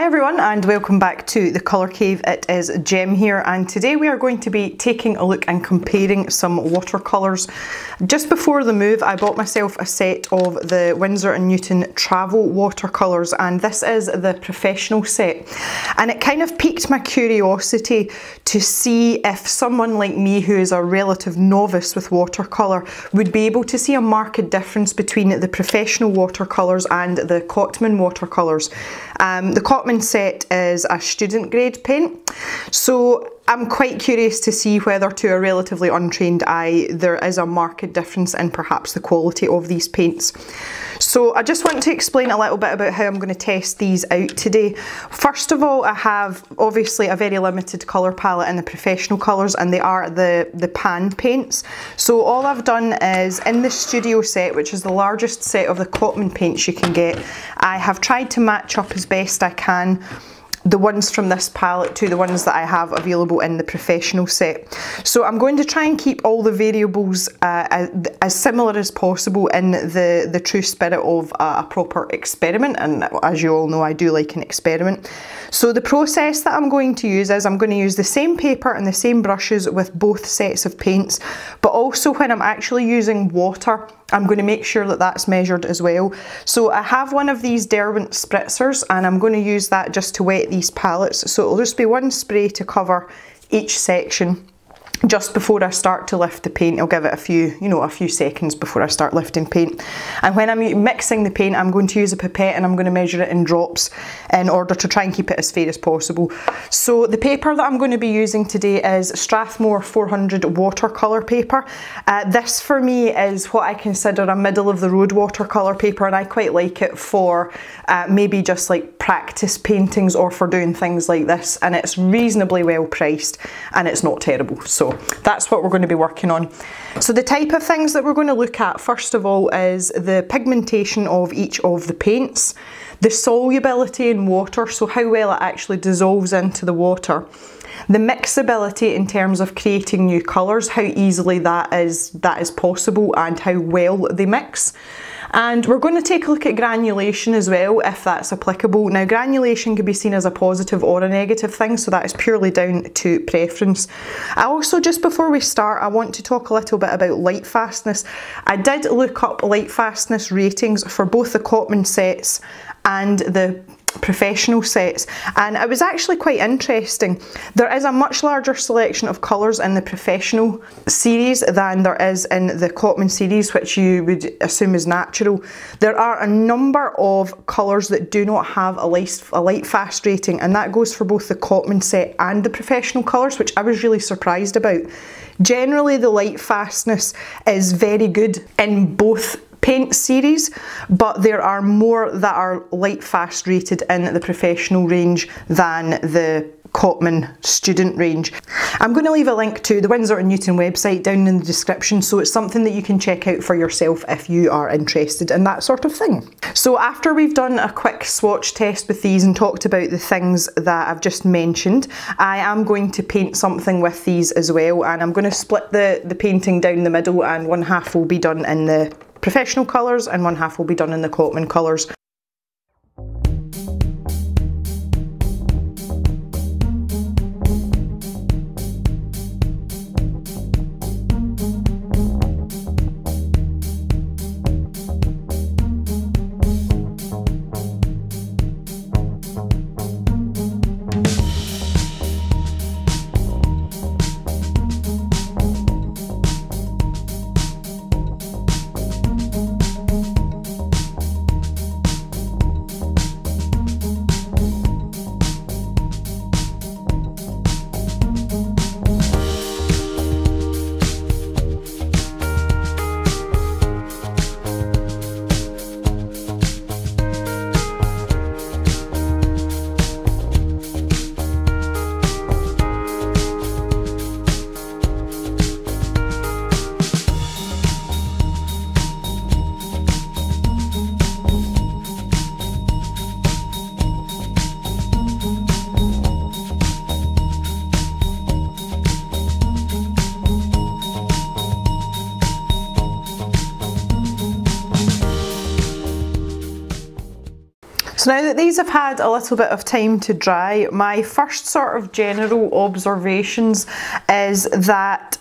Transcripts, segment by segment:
everyone and welcome back to the Colour Cave. It is Jem here and today we are going to be taking a look and comparing some watercolours. Just before the move I bought myself a set of the Winsor Newton travel watercolours, and this is the professional set, and it kind of piqued my curiosity to see if someone like me who is a relative novice with watercolour would be able to see a marked difference between the professional watercolours and the Cotman watercolours. The Cotman set is a student grade paint, so I'm quite curious to see whether to a relatively untrained eye there is a marked difference in perhaps the quality of these paints. So I just want to explain a little bit about how I'm going to test these out today. First of all, I have obviously a very limited colour palette in the professional colours, and they are the pan paints. So all I've done is, in the studio set, which is the largest set of the Cotman paints you can get, I have tried to match up as best I can the ones from this palette to the ones that I have available in the professional set. So I'm going to try and keep all the variables as similar as possible in the true spirit of a proper experiment, and as you all know I do like an experiment. So the process that I'm going to use is I'm going to use the same paper and the same brushes with both sets of paints, but also when I'm actually using water I'm going to make sure that that's measured as well. So I have one of these Derwent spritzers and I'm going to use that just to wet these palettes. So it'll just be one spray to cover each section. Just before I start to lift the paint, I'll give it a few seconds before I start lifting paint. And when I'm mixing the paint, I'm going to use a pipette and I'm going to measure it in drops in order to try and keep it as fair as possible. So the paper that I'm going to be using today is Strathmore 400 watercolour paper. This for me is what I consider a middle of the road watercolour paper, and I quite like it for maybe just like practice paintings or for doing things like this, and it's reasonably well priced and it's not terrible. So that's what we're going to be working on. So the type of things that we're going to look at first of all is the pigmentation of each of the paints, the solubility in water, so how well it actually dissolves into the water, the mixability in terms of creating new colours, how easily that is possible and how well they mix. And we're going to take a look at granulation as well, if that's applicable. Now, granulation can be seen as a positive or a negative thing, so that is purely down to preference. I also, just before we start, I want to talk a little bit about light fastness. I did look up Lightfastness ratings for both the Cotman sets and the professional sets, and it was actually quite interesting. There is a much larger selection of colours in the professional series than there is in the Cotman series, which you would assume is natural. There are a number of colours that do not have a light fast rating, and that goes for both the Cotman set and the professional colours, which I was really surprised about. Generally the light fastness is very good in both paint series, but there are more that are light fast rated in the professional range than the Cotman student range. I'm going to leave a link to the Winsor Newton website down in the description, so it's something that you can check out for yourself if you are interested in that sort of thing. So after we've done a quick swatch test with these and talked about the things that I've just mentioned, I am going to paint something with these as well, and I'm going to split the painting down the middle, and one half will be done in the professional colours and one half will be done in the Cotman colours. So now that these have had a little bit of time to dry, my first sort of general observations is that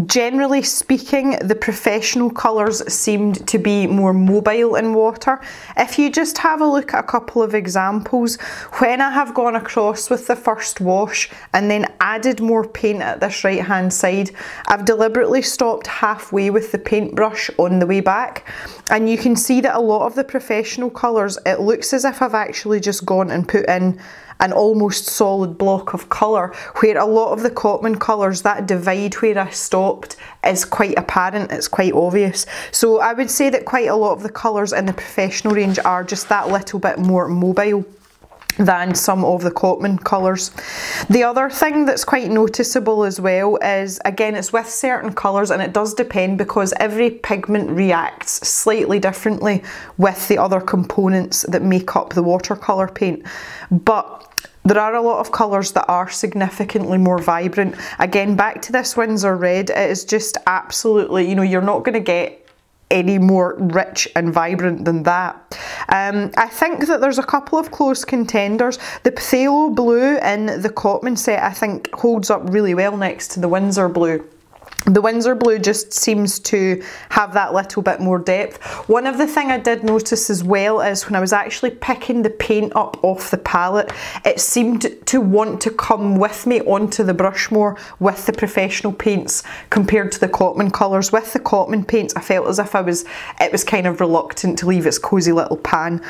generally speaking, the professional colours seemed to be more mobile in water. If you just have a look at a couple of examples, when I have gone across with the first wash and then added more paint at this right hand side, I've deliberately stopped halfway with the paintbrush on the way back, and you can see that a lot of the professional colours, it looks as if I've actually just gone and put in an almost solid block of colour, where a lot of the Cotman colours, that divide where I stopped is quite apparent, it's quite obvious. So I would say that quite a lot of the colours in the professional range are just that little bit more mobile than some of the Cotman colours. The other thing that's quite noticeable as well is, again, it's with certain colours, and it does depend because every pigment reacts slightly differently with the other components that make up the watercolour paint. But there are a lot of colours that are significantly more vibrant. Again, back to this Winsor red, it is just absolutely, you know, you're not going to get any more rich and vibrant than that. I think that there's a couple of close contenders. The phthalo blue in the Cotman set, I think, holds up really well next to the Winsor blue. The Winsor blue just seems to have that little bit more depth. One of the things I did notice as well is when I was actually picking the paint up off the palette, it seemed to want to come with me onto the brush more with the professional paints compared to the Cotman colours. With the Cotman paints, I felt as if it was kind of reluctant to leave its cosy little pan.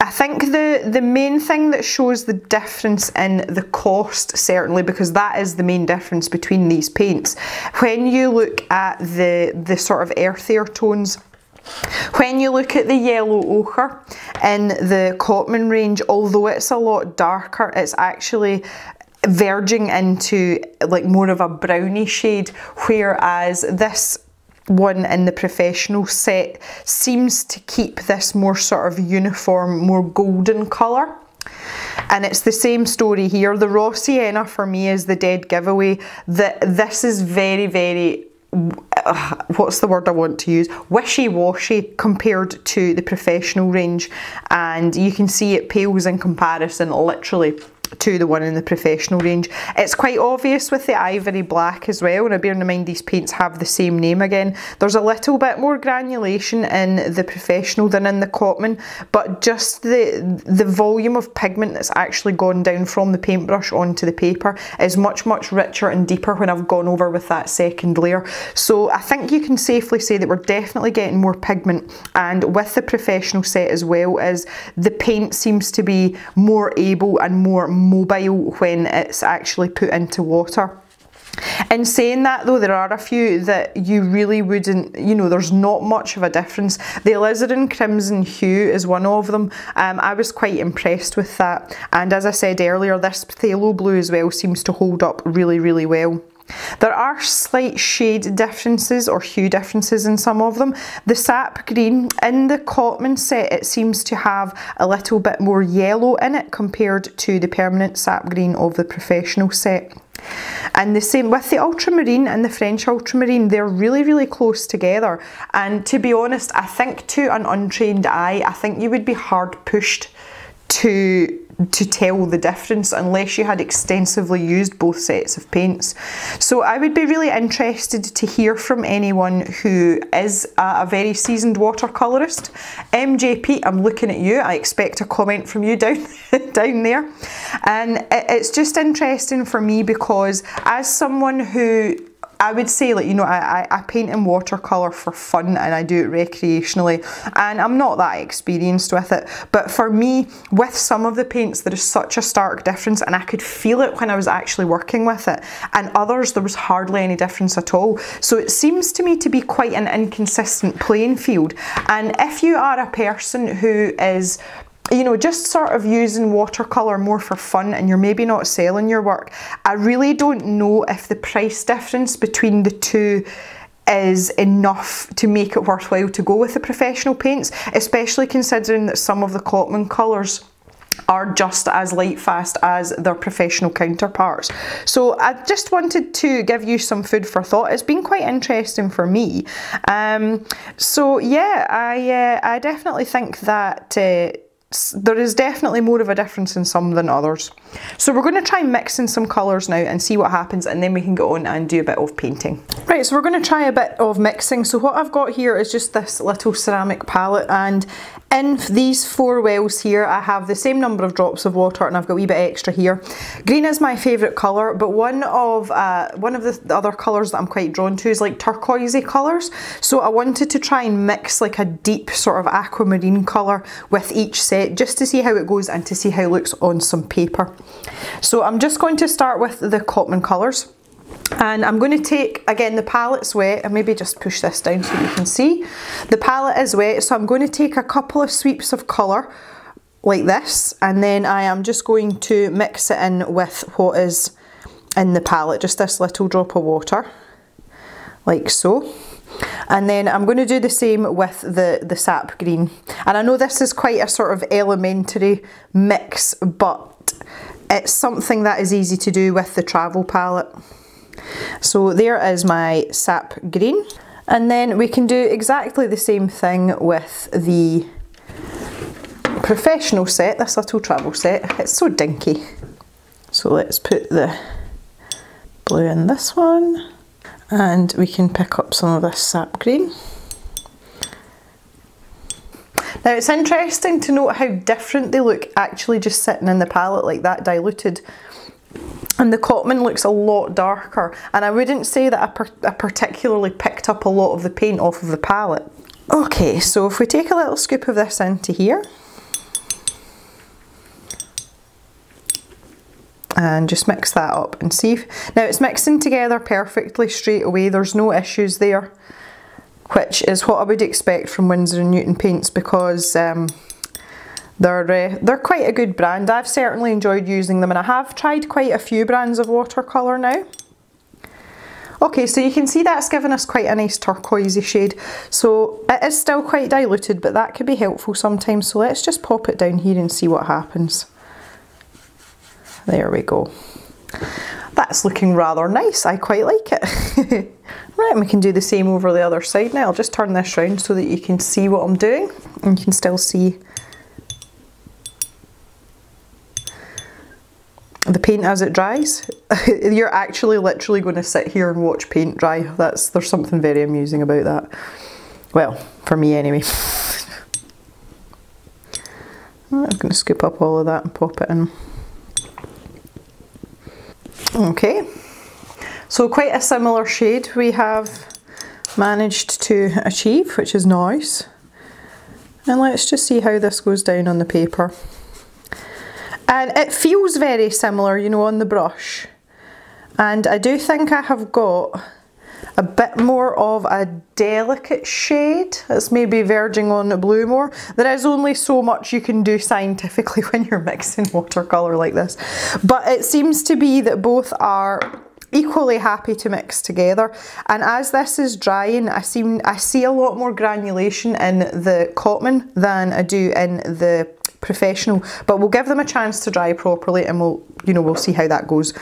I think the main thing that shows the difference in the cost, certainly, because that is the main difference between these paints. When you look at the sort of earthier tones, when you look at the yellow ochre in the Cotman range, although it's a lot darker, it's actually verging into like more of a browny shade, whereas this one in the professional set seems to keep this more sort of uniform, more golden colour. And it's the same story here. The raw sienna for me is the dead giveaway. This is very, very, what's the word I want to use? Wishy-washy compared to the professional range. And you can see it pales in comparison literally to the one in the professional range. It's quite obvious with the ivory black as well, and bearing in mind these paints have the same name again. There's a little bit more granulation in the professional than in the Cotman, but just the volume of pigment that's actually gone down from the paintbrush onto the paper is much, much richer and deeper when I've gone over with that second layer. So I think you can safely say that we're definitely getting more pigment, and with the professional set as well, as the paint seems to be more able and more mobile when it's actually put into water. In saying that though, there are a few that you really wouldn't, you know, there's not much of a difference. The Alizarin Crimson hue is one of them. I was quite impressed with that, and as I said earlier, this phthalo blue as well seems to hold up really, really well. There are slight shade differences or hue differences in some of them. The sap green in the Cotman set, it seems to have a little bit more yellow in it compared to the permanent sap green of the professional set. And the same with the ultramarine and the French ultramarine, they're really, really close together. And to be honest, I think to an untrained eye, I think you would be hard pushed to tell the difference unless you had extensively used both sets of paints. So I would be really interested to hear from anyone who is a very seasoned watercolourist. MJP, I'm looking at you, I expect a comment from you down there. And it's just interesting for me because as someone who, I would say, like, you know, I paint in watercolour for fun and I do it recreationally, and I'm not that experienced with it, but for me, with some of the paints there is such a stark difference, and I could feel it when I was actually working with it, and others there was hardly any difference at all. So it seems to me to be quite an inconsistent playing field, and if you are a person who is, you know, just sort of using watercolour more for fun and you're maybe not selling your work, I really don't know if the price difference between the two is enough to make it worthwhile to go with the professional paints, especially considering that some of the Cotman colours are just as light fast as their professional counterparts. So I just wanted to give you some food for thought. It's been quite interesting for me. So yeah, I definitely think that there is definitely more of a difference in some than others. So we're going to try mixing some colours now and see what happens, and then we can go on and do a bit of painting. Right, so we're going to try a bit of mixing. So what I've got here is just this little ceramic palette, and in these 4 wells here I have the same number of drops of water, and I've got a wee bit extra here. Green is my favourite colour, but one of the other colours that I'm quite drawn to is like turquoisey colours. So I wanted to try and mix like a deep sort of aquamarine colour with each set, just to see how it goes and to see how it looks on some paper. So I'm just going to start with the Cotman colours. And I'm going to take, again, the palette's wet, and maybe just push this down so you can see. The palette is wet, so I'm going to take a couple of sweeps of colour like this, and then I am just going to mix it in with what is in the palette, just this little drop of water, like so. And then I'm going to do the same with the sap green. And I know this is quite a sort of elementary mix, but it's something that is easy to do with the travel palette. So there is my sap green, and then we can do exactly the same thing with the professional set, this little travel set. It's so dinky. So let's put the blue in this one, and we can pick up some of this sap green. Now it's interesting to note how different they look actually just sitting in the palette like that, diluted. And the Cotman looks a lot darker, and I wouldn't say that I particularly picked up a lot of the paint off of the palette. Okay, so if we take a little scoop of this into here and just mix that up and see if, now it's mixing together perfectly straight away, there's no issues there, which is what I would expect from Winsor Newton paints, because they're quite a good brand. I've certainly enjoyed using them, and I have tried quite a few brands of watercolour now. Okay, so you can see that's given us quite a nice turquoisey shade. So it is still quite diluted, but that could be helpful sometimes. So let's just pop it down here and see what happens. There we go. That's looking rather nice. I quite like it. Right, and we can do the same over the other side now. I'll just turn this round so that you can see what I'm doing, and you can still see the paint as it dries. You're actually literally going to sit here and watch paint dry. There's something very amusing about that. Well, for me anyway. I'm going to scoop up all of that and pop it in. Okay, so quite a similar shade we have managed to achieve, which is nice. And let's just see how this goes down on the paper. And it feels very similar, you know, on the brush. And I do think I have got a bit more of a delicate shade. It's maybe verging on blue more. There is only so much you can do scientifically when you're mixing watercolour like this. But it seems to be that both are equally happy to mix together. And as this is drying, I see a lot more granulation in the Cotman than I do in the professional, but we'll give them a chance to dry properly, and we'll see how that goes.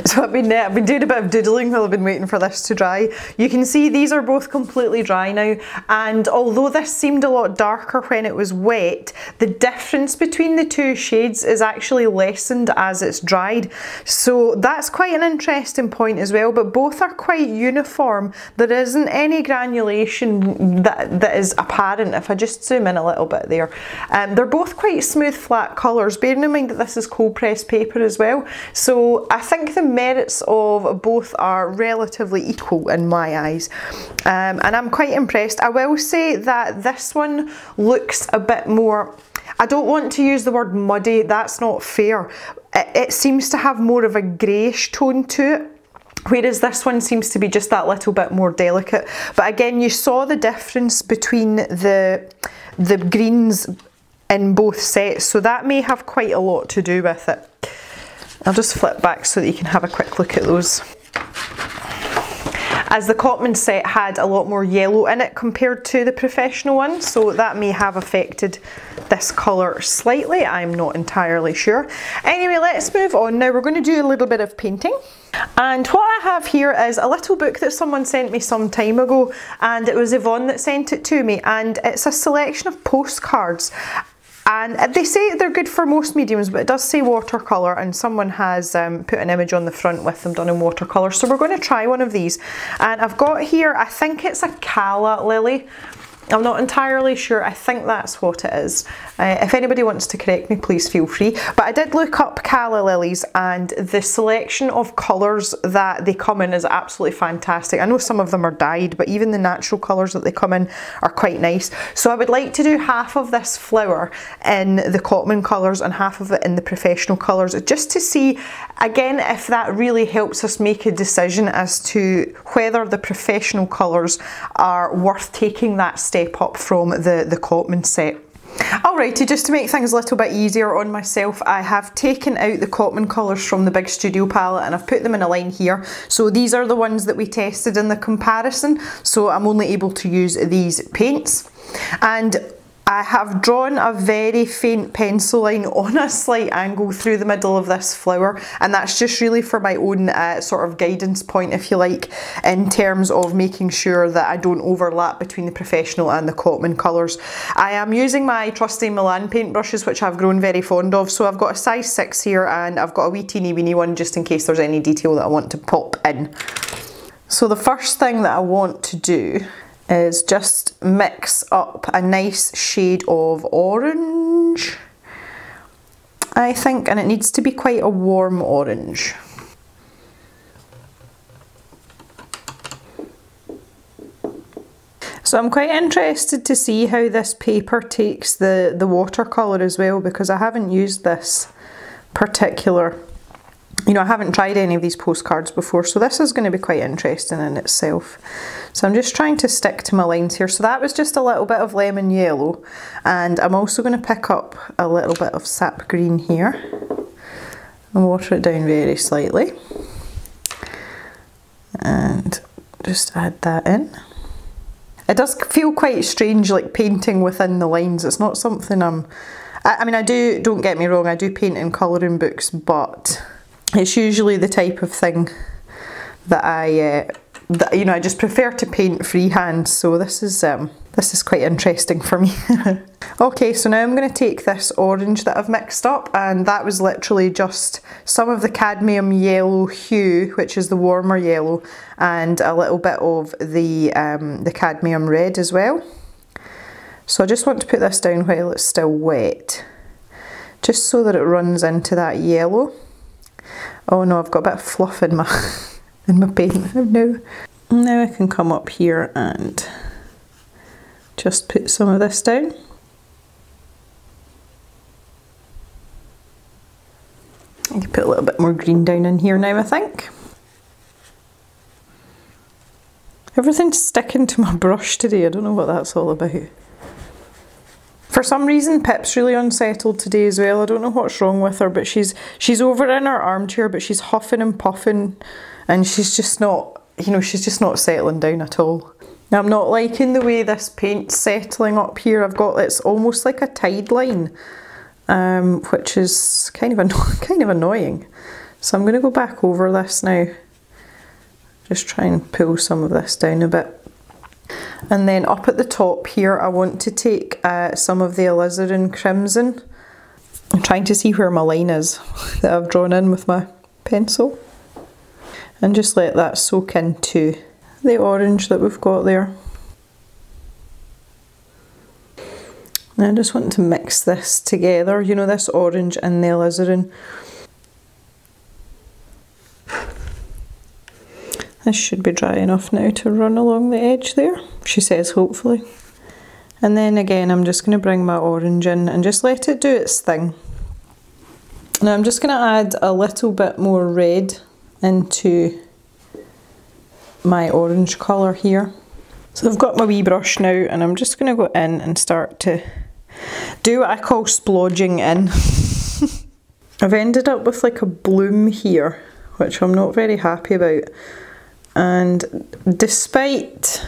So I've been doing a bit of doodling while I've been waiting for this to dry. You can see these are both completely dry now, and although this seemed a lot darker when it was wet, the difference between the two shades is actually lessened as it's dried. So that's quite an interesting point as well, but both are quite uniform. There isn't any granulation that is apparent. If I just zoom in a little bit there, they're both quite smooth flat colours, bearing in mind that this is cold pressed paper as well. So I think the merits of both are relatively equal in my eyes, and I'm quite impressed. I will say that this one looks a bit more, I don't want to use the word muddy, that's not fair. It seems to have more of a greyish tone to it, whereas this one seems to be just that little bit more delicate. But again, you saw the difference between the greens in both sets, so that may have quite a lot to do with it. I'll just flip back so that you can have a quick look at those. As the Cotman set had a lot more yellow in it compared to the professional one, so that may have affected this colour slightly, I'm not entirely sure. Anyway, let's move on now. We're going to do a little bit of painting. And what I have here is a little book that someone sent me some time ago, and it was Yvonne that sent it to me, and it's a selection of postcards. And they say they're good for most mediums, but it does say watercolour, and someone has put an image on the front with them done in watercolour. So we're going to try one of these. And I've got here, I think it's a calla lily. I'm not entirely sure, I think that's what it is. If anybody wants to correct me, please feel free. But I did look up calla lilies, and the selection of colours that they come in is absolutely fantastic. I know some of them are dyed, but even the natural colours that they come in are quite nice. So I would like to do half of this flower in the Cotman colours and half of it in the professional colours, just to see, again, if that really helps us make a decision as to whether the professional colours are worth taking that step up from the Cotman set. Alrighty, just to make things a little bit easier on myself, I have taken out the Cotman colours from the big studio palette and I've put them in a line here. So these are the ones that we tested in the comparison, so I'm only able to use these paints. And I have drawn a very faint pencil line on a slight angle through the middle of this flower, and that's just really for my own sort of guidance point, if you like, in terms of making sure that I don't overlap between the professional and the Cotman colours. I am using my trusty Milan paintbrushes, which I've grown very fond of, so I've got a size 6 here and I've got a wee teeny weeny one just in case there's any detail that I want to pop in. So the first thing that I want to do is just mix up a nice shade of orange, I think, and it needs to be quite a warm orange. So I'm quite interested to see how this paper takes the watercolour as well, because I haven't used this particular, you know, I haven't tried any of these postcards before, so this is going to be quite interesting in itself. So I'm just trying to stick to my lines here. So that was just a little bit of lemon yellow, and I'm also going to pick up a little bit of sap green here and water it down very slightly and just add that in. It does feel quite strange, like painting within the lines. It's not something I mean, don't get me wrong, I do paint in colouring books, but it's usually the type of thing that you know, I just prefer to paint freehand, so this is quite interesting for me. Okay, so now I'm going to take this orange that I've mixed up, and that was literally just some of the cadmium yellow hue, which is the warmer yellow, and a little bit of the cadmium red as well. So I just want to put this down while it's still wet, just so that it runs into that yellow. Oh no, I've got a bit of fluff in my paint now I can come up here and just put some of this down. I can put a little bit more green down in here now, I think. Everything's sticking to my brush today, I don't know what that's all about. For some reason Pip's really unsettled today as well. I don't know what's wrong with her, but she's over in her armchair, but she's huffing and puffing, and she's just not, you know, she's just not settling down at all. Now, I'm not liking the way this paint's settling up here. It's almost like a tide line, which is kind of annoying. So I'm going to go back over this now. Just try and pull some of this down a bit. And then up at the top here, I want to take some of the Alizarin Crimson. I'm trying to see where my line is that I've drawn in with my pencil. And just let that soak into the orange that we've got there. And I just want to mix this together, you know, this orange and the alizarin. This should be dry enough now to run along the edge there, she says, hopefully. And then again, I'm just going to bring my orange in and just let it do its thing. Now I'm just going to add a little bit more red into my orange colour here. So I've got my wee brush now, and I'm just going to go in and start to do what I call splodging in. I've ended up with like a bloom here, which I'm not very happy about. And despite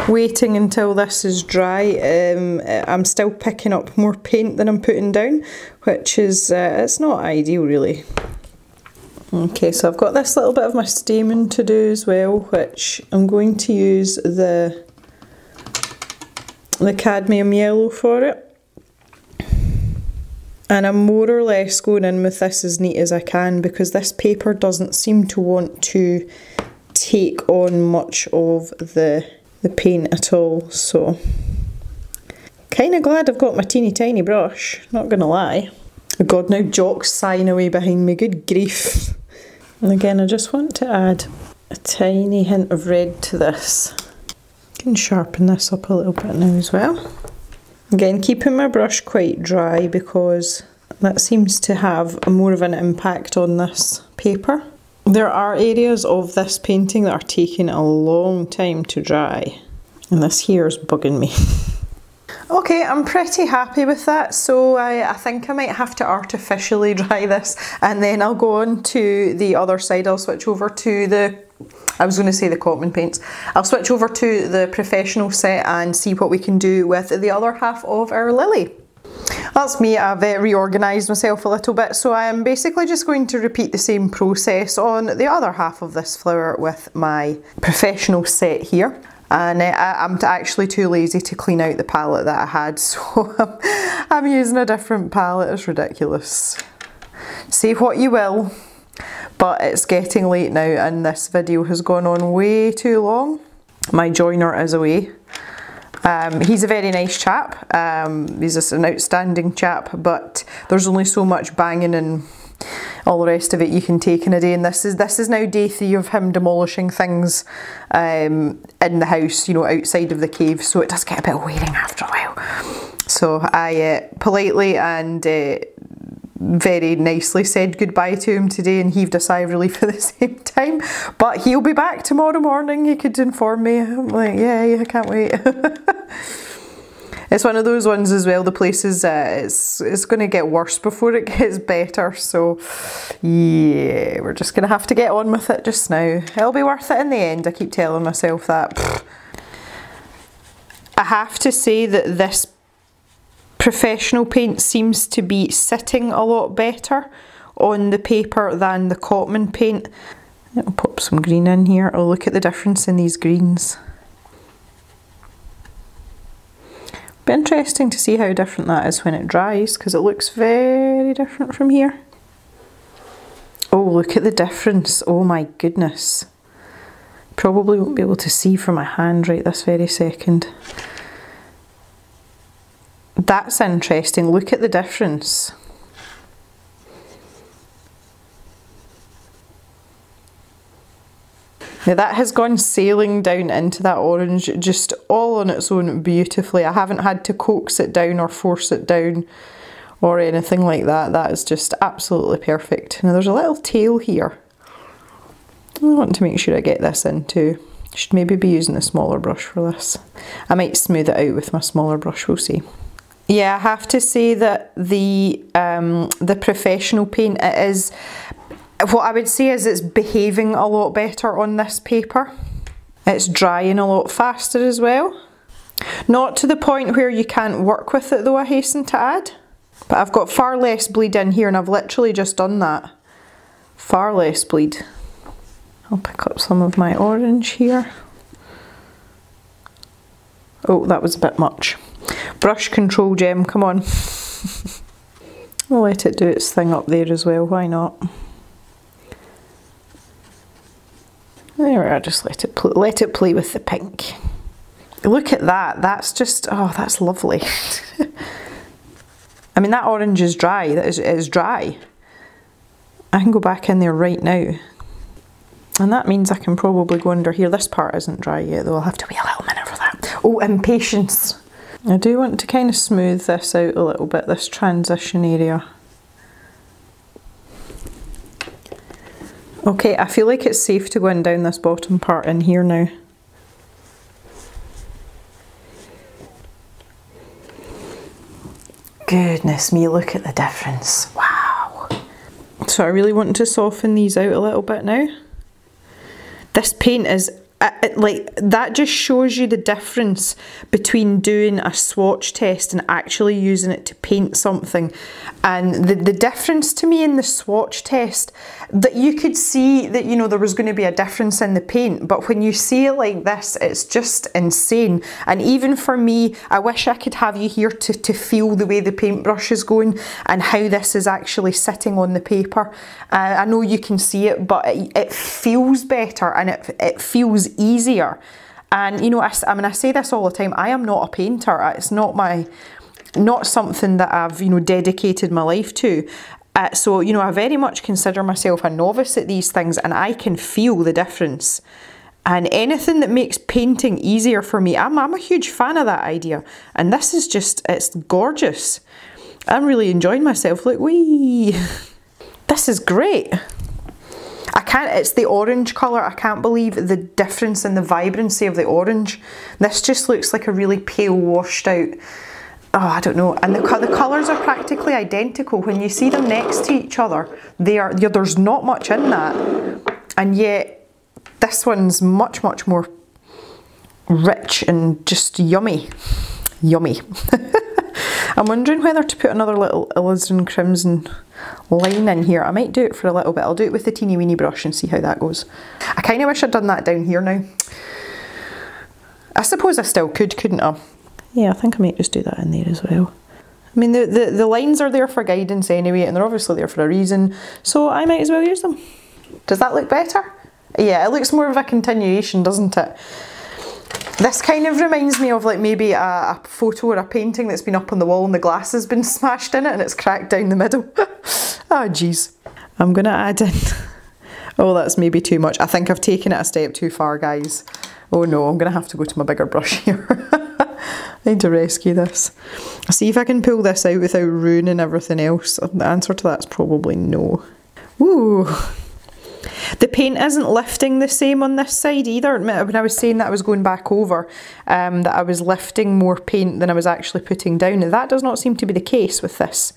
waiting until this is dry, I'm still picking up more paint than I'm putting down, which is, it's not ideal really. Okay, so I've got this little bit of my stamen to do as well, which I'm going to use the cadmium yellow for it. And I'm more or less going in with this as neat as I can because this paper doesn't seem to want to take on much of the paint at all, so kind of glad I've got my teeny tiny brush, not gonna lie. Oh God, now Jock's sighing away behind me, good grief. And again, I just want to add a tiny hint of red to this. I can sharpen this up a little bit now as well. Again, keeping my brush quite dry because that seems to have more of an impact on this paper. There are areas of this painting that are taking a long time to dry, and this here is bugging me. Okay, I'm pretty happy with that, so I think I might have to artificially dry this, and then I'll go on to the other side. I'll switch over to the, I was going to say the Cotman paints. I'll switch over to the professional set and see what we can do with the other half of our lily. That's me, I've reorganised myself a little bit, so I am basically just going to repeat the same process on the other half of this flower with my professional set here. And I'm actually too lazy to clean out the palette that I had, so I'm using a different palette. It's ridiculous. Say what you will, but it's getting late now and this video has gone on way too long. My joiner is away. He's a very nice chap. He's just an outstanding chap, but there's only so much banging and all the rest of it you can take in a day, and this is now day 3 of him demolishing things in the house, you know, outside of the cave, so it does get a bit wearing after a while. So I politely and very nicely said goodbye to him today and heaved a sigh of relief at the same time, but he'll be back tomorrow morning, he could inform me. I'm like, yeah, I can't wait. It's one of those ones as well, the place is, it's going to get worse before it gets better, so yeah, we're just going to have to get on with it just now. It'll be worth it in the end, I keep telling myself that. I have to say that this professional paint seems to be sitting a lot better on the paper than the Cotman paint. I'll pop some green in here. Oh, look at the difference in these greens. Be interesting to see how different that is when it dries, because it looks very different from here. Oh, look at the difference. Oh my goodness. Probably won't be able to see from my hand right this very second. That's interesting. Look at the difference. Now that has gone sailing down into that orange just all on its own beautifully. I haven't had to coax it down or force it down or anything like that. That is just absolutely perfect. Now there's a little tail here. I want to make sure I get this in too. Should maybe be using a smaller brush for this. I might smooth it out with my smaller brush, we'll see. Yeah, I have to say that the professional paint, it is, what I would say is it's behaving a lot better on this paper. It's drying a lot faster as well. Not to the point where you can't work with it though, I hasten to add. But I've got far less bleed in here and I've literally just done that. Far less bleed. I'll pick up some of my orange here. Oh, that was a bit much. Brush control, Gem, come on. We'll let it do its thing up there as well, why not? There we are, just let it play with the pink. Look at that, that's just, oh, that's lovely. I mean, that orange is dry, that is dry. I can go back in there right now. And that means I can probably go under here. This part isn't dry yet though, I'll have to wait a little minute for that. Oh, impatience. I do want to kind of smooth this out a little bit, this transition area. Okay, I feel like it's safe to go in down this bottom part in here now. Goodness me, look at the difference. Wow. So I really want to soften these out a little bit now. This paint is like that just shows you the difference between doing a swatch test and actually using it to paint something. And the difference to me in the swatch test, that you could see that, you know, there was going to be a difference in the paint, but when you see it like this, it's just insane. And even for me, I wish I could have you here to feel the way the paintbrush is going and how this is actually sitting on the paper. I know you can see it, but it feels better and it feels easier. And you know, I mean, I say this all the time, I am not a painter. It's not something that I've, you know, dedicated my life to. So, you know, I very much consider myself a novice at these things, and I can feel the difference. And anything that makes painting easier for me, I'm a huge fan of that idea. And this is just, it's gorgeous. I'm really enjoying myself. Look, wee. This is great. It's the orange colour. I can't believe the difference in the vibrancy of the orange. This just looks like a really pale washed out, oh, I don't know. And the colours are practically identical. When you see them next to each other, there's not much in that. And yet, this one's much, much more rich and just yummy. Yummy. I'm wondering whether to put another little Alizarin Crimson line in here. I might do it for a little bit. I'll do it with the teeny weeny brush and see how that goes. I kind of wish I'd done that down here now. I suppose I still could, couldn't I? Yeah, I think I might just do that in there as well. I mean, the lines are there for guidance anyway, and they're obviously there for a reason, so I might as well use them. Does that look better? Yeah, it looks more of a continuation, doesn't it? This kind of reminds me of like maybe a photo or a painting that's been up on the wall and the glass has been smashed in it and it's cracked down the middle. Oh jeez. I'm gonna add in, oh that's maybe too much. I think I've taken it a step too far, guys. Oh no, I'm gonna have to go to my bigger brush here. I need to rescue this. See if I can pull this out without ruining everything else. The answer to that's probably no. Ooh. The paint isn't lifting the same on this side either. When I was saying that I was going back over, that I was lifting more paint than I was actually putting down. And that does not seem to be the case with this,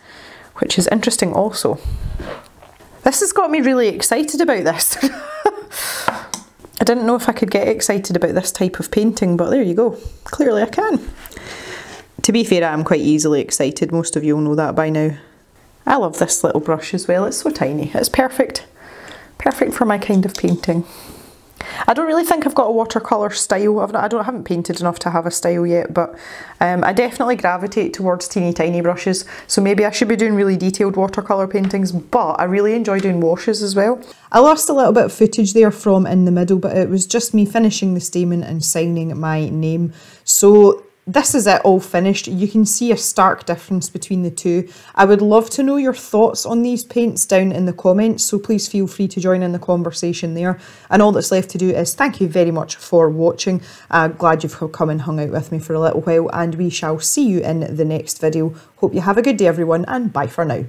which is interesting also. This has got me really excited about this. I didn't know if I could get excited about this type of painting, but there you go. Clearly I can. To be fair, I'm quite easily excited. Most of you will know that by now. I love this little brush as well. It's so tiny. It's perfect. Perfect for my kind of painting. I don't really think I've got a watercolour style. I haven't painted enough to have a style yet, but I definitely gravitate towards teeny tiny brushes. So maybe I should be doing really detailed watercolour paintings, but I really enjoy doing washes as well. I lost a little bit of footage there from in the middle, but it was just me finishing the statement and signing my name. So this is it all finished. You can see a stark difference between the two. I would love to know your thoughts on these paints down in the comments, so please feel free to join in the conversation there. And all that's left to do is thank you very much for watching. Glad you've come and hung out with me for a little while, and we shall see you in the next video. Hope you have a good day everyone, and bye for now.